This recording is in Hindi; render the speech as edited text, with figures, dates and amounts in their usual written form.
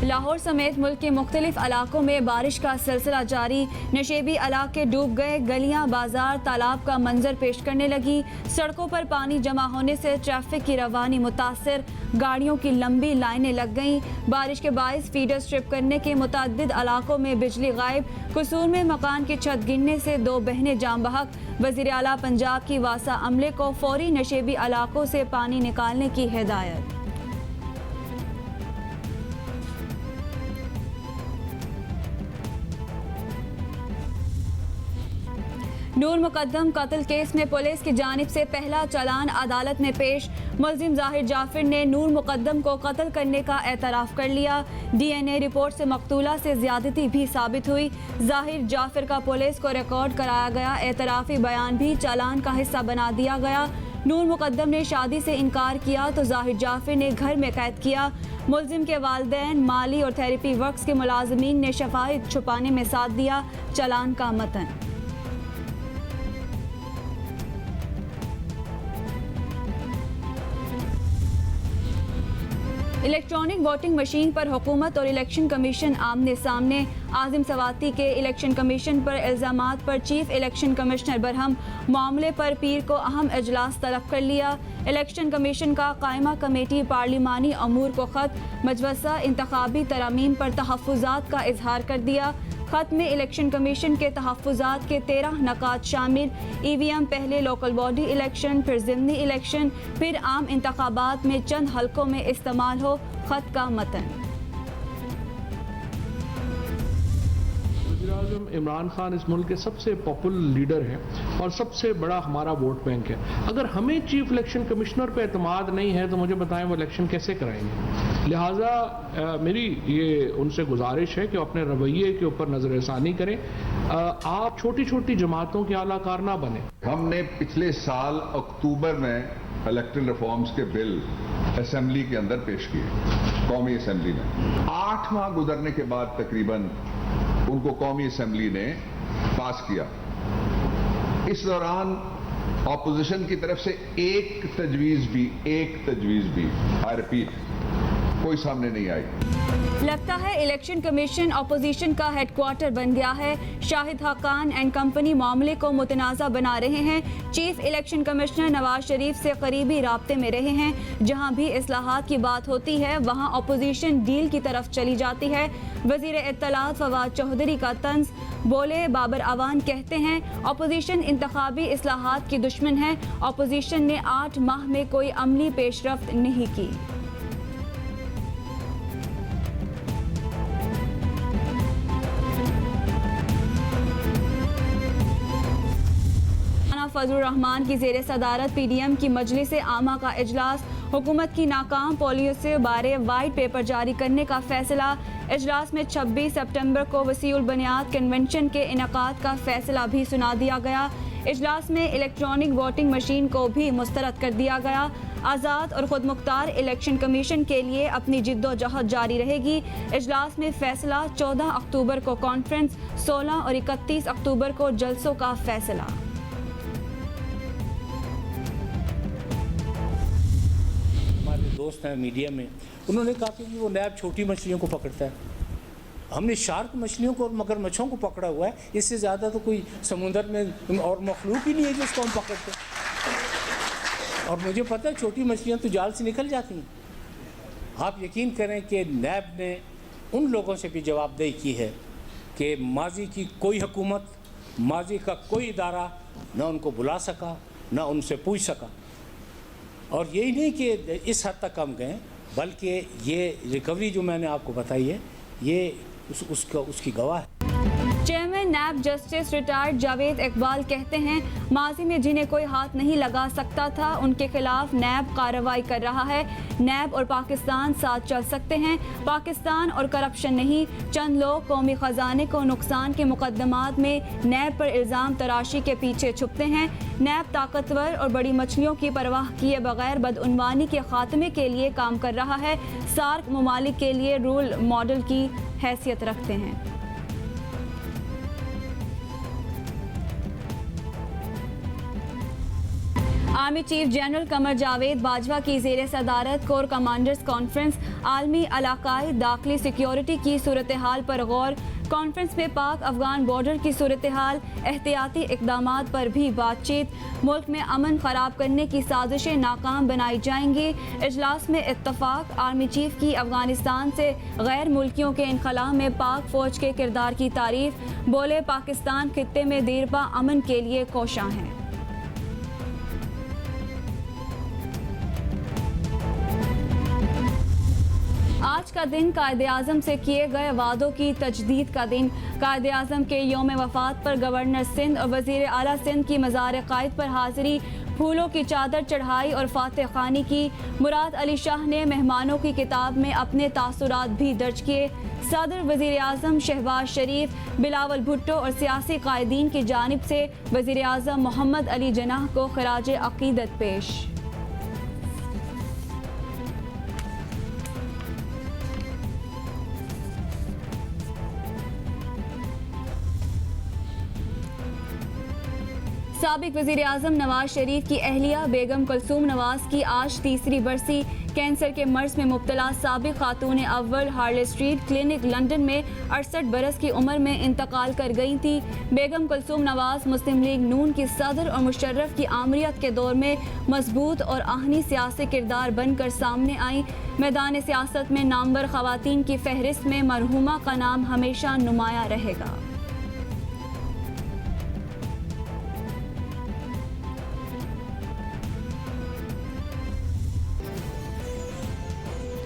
लाहौर समेत मुल्क के मुख्तलिफ इलाकों में बारिश का सिलसिला जारी। नशेबी इलाके डूब गए, गलियां, बाजार, तालाब का मंजर पेश करने लगी। सड़कों पर पानी जमा होने से ट्रैफिक की रवानी मुतासर, गाड़ियों की लंबी लाइनें लग गईं। बारिश के बायस फीडर स्ट्रिप करने के मुतअद्दिद इलाकों में बिजली गायब। कसूर में मकान की छत गिरने से 2 बहनें जाम बहक। वज़ीर आला पंजाब की वासा अमले को फौरी नशेबी इलाकों से पानी निकालने की हिदायत। नूर मुकद्दम कत्ल केस में पुलिस की जानिब से पहला चालान अदालत में पेश। मुल्जिम ज़ाहिर जाफिर ने नूर मुकद्दम को कत्ल करने का एतराफ़ कर लिया। DNA रिपोर्ट से मकतूला से ज़्यादती भी साबित हुई। ज़ाहिर जाफिर का पुलिस को रिकॉर्ड कराया गया एतराफ़ी बयान भी चालान का हिस्सा बना दिया गया। नूर मुकद्दम ने शादी से इनकार किया तो ज़ाहिर जाफिर ने घर में कैद किया। मुल्जिम के वालिदैन, माली और थेरेपी वर्क्स के मुलाजमीन ने शफाहिद छुपाने में साथ दिया। चालान का मतन। इलेक्ट्रॉनिक वोटिंग मशीन पर हुकूमत और इलेक्शन कमीशन आमने सामने। आज़िम सवाती के इलेक्शन कमीशन पर इल्ज़ामात पर चीफ इलेक्शन कमिश्नर बरहम। मामले पर पीर को अहम इजलास तलब कर लिया। इलेक्शन कमीशन का कायमा कमेटी पार्लिमानी अमूर को ख़त। मजवसा इंतखाबी तरामीम पर तहफ़्फ़ुज़ात का इजहार कर दिया। ख़त में इलेक्शन कमीशन के तहफ़्फ़ुज़ात के 13 नकात शामिल। EVM पहले लोकल बॉडी इलेक्शन, फिर ज़िमनी इलेक्शन, फिर आम इंतखाबात में चंद हलकों में इस्तेमाल हो। ख़त का मतन। वज़ीर-ए-आज़म इमरान खान इस मुल्क के सबसे पॉपुलर लीडर हैं और सबसे बड़ा हमारा वोट बैंक है। अगर हमें चीफ इलेक्शन कमिश्नर पे एतमाद नहीं है तो मुझे बताएं वो इलेक्शन कैसे कराएंगे। लिहाजा मेरी ये उनसे गुजारिश है कि अपने रवैये के ऊपर नज़रसानी करें। आप छोटी छोटी जमातों के आलाकार ना बने। हमने पिछले साल अक्टूबर में इलेक्ट्रल रिफॉर्म्स के बिल असेंबली के अंदर पेश किए, कौमी असेंबली में। 8 माह गुजरने के बाद तकरीबन उनको कौमी असेंबली ने पास किया। इस दौरान ऑपोजिशन की तरफ से एक तजवीज भी आई रिपीट कोई सामने नहीं आई। लगता है इलेक्शन कमीशन अपोजिशन का हेडक्वार्टर बन गया है। शाहिद हक्कान एंड कंपनी मामले को मुतनाज़ा बना रहे हैं। Chief election commissioner Nawaz Sharif से करीबी राब्ते में रहे हैं। जहां भी इस्लाहात की बात होती है वहां अपोजिशन डील की तरफ चली जाती है। वज़ीर इत्तलात फवाद चौधरी का तंज। बोले बाबर अवान कहते हैं अपोजिशन इंतखाबी इस्लाहात की दुश्मन है। अपोजिशन ने 8 माह में कोई अमली पेशरफ्त नहीं की। फजलुर रहमान की ज़ेर सदारत PDM की मजलिस आमा का इजलास। हुकूमत की नाकाम पॉलिसी बारे वाइट पेपर जारी करने का फैसला। इजलास में 26 सितंबर को वसीउल बुनियाद कन्वेंशन के इनकाद का फैसला भी सुना दिया गया। इजलास में इलेक्ट्रॉनिक वोटिंग मशीन को भी मुस्तरद कर दिया गया। आज़ाद और खुद मुख्तार इलेक्शन कमीशन के लिए अपनी जिद्दोजहद जारी रहेगी। इजलास में फैसला। 14 अक्टूबर को कॉन्फ्रेंस, 16 और 31 अक्टूबर को जलसों का फैसला। दोस्त हैं मीडिया में, उन्होंने कहा कि वो नैब छोटी मछलियों को पकड़ता है। हमने शार्क मछलियों को और मगरमच्छों को पकड़ा हुआ है। इससे ज़्यादा तो कोई समुद्र में और मखलूक ही नहीं है जिसको हम पकड़ते हैं। और मुझे पता है छोटी मछलियाँ तो जाल से निकल जाती हैं। आप यकीन करें कि नैब ने उन लोगों से भी जवाबदेही की है कि माजी की कोई हुकूमत, माजी का कोई इदारा न उनको बुला सका, न उनसे पूछ सका। और यही नहीं कि इस हद तक कम गए, बल्कि ये रिकवरी जो मैंने आपको बताई है ये उसकी गवाह है। Chairman NAB justice retired Javed Iqbal कहते हैं माजी में जिन्हें कोई हाथ नहीं लगा सकता था उनके खिलाफ नैब कार्रवाई कर रहा है। नैब और पाकिस्तान साथ चल सकते हैं। पाकिस्तान और करप्शन नहीं। चंद लोग कौमी खजाने को नुकसान के मुकदमात में नैब पर इल्ज़ाम तराशी के पीछे छुपते हैं। नैब ताकतवर और बड़ी मछलियों की परवाह किए बगैर बदउनवानी के खात्मे के लिए काम कर रहा है। सार्क ममालिक के लिए रोल मॉडल की हैसियत रखते हैं। Army chief general Qamar Javed Bajwa की ज़ेर सदारत कोर कमांडर्स कॉन्फ्रेंस आलमी इलाकाई दाखिली सिक्योरिटी की सूरत हाल पर गौर। कॉन्फ्रेंस में पाक अफगान बॉर्डर की सूरत हाल, एहतियाती इक़दामात पर भी बातचीत। मुल्क में अमन ख़राब करने की साजिशें नाकाम बनाई जाएंगी। इजलास में इत्तफाक। आर्मी चीफ की अफगानिस्तान से गैर मुल्कियों के इनखला में पाक फ़ौज के किरदार की तारीफ। बोले पाकिस्तान खित्ते में देरपा अमन के लिए कोशां है। आज का दिन कायदे-आज़म से किए गए वादों की तजदीद का दिन। कायदे-आज़म के यौम वफ़ात पर गवर्नर सिंध और वज़ीर आला सिंध की मज़ार-ए-क़ाइद पर हाज़िरी, फूलों की चादर चढ़ाई और फातह ख़ानी की। मुराद अली शाह ने मेहमानों की किताब में अपने तासुरात भी दर्ज किए। सदर, वज़ीर आज़म शहबाज शरीफ, बिलावल भुट्टो और सियासी कायदीन की जानिब से वज़ीर आज़म मोहम्मद अली जनाह को ख़राज अक़ीदत पेश। साबिक वज़ीर आज़म नवाज शरीफ की अहलिया बेगम कुलसूम नवाज की आज तीसरी बरसी। कैंसर के मर्ज में मुब्तला साबिक खातून अव्वल हार्ले स्ट्रीट क्लिनिक लंदन में 68 बरस की उम्र में इंतकाल कर गई थी। बेगम कुलसूम नवाज मुस्लिम लीग नून की सदर और मुशर्रफ की आमरीत के दौर में मजबूत और आहनी सियासी किरदार बनकर सामने आई। मैदान सियासत में नामवर ख़वातीन की फहरिस्त में मरहूमा का नाम हमेशा नुमाया रहेगा।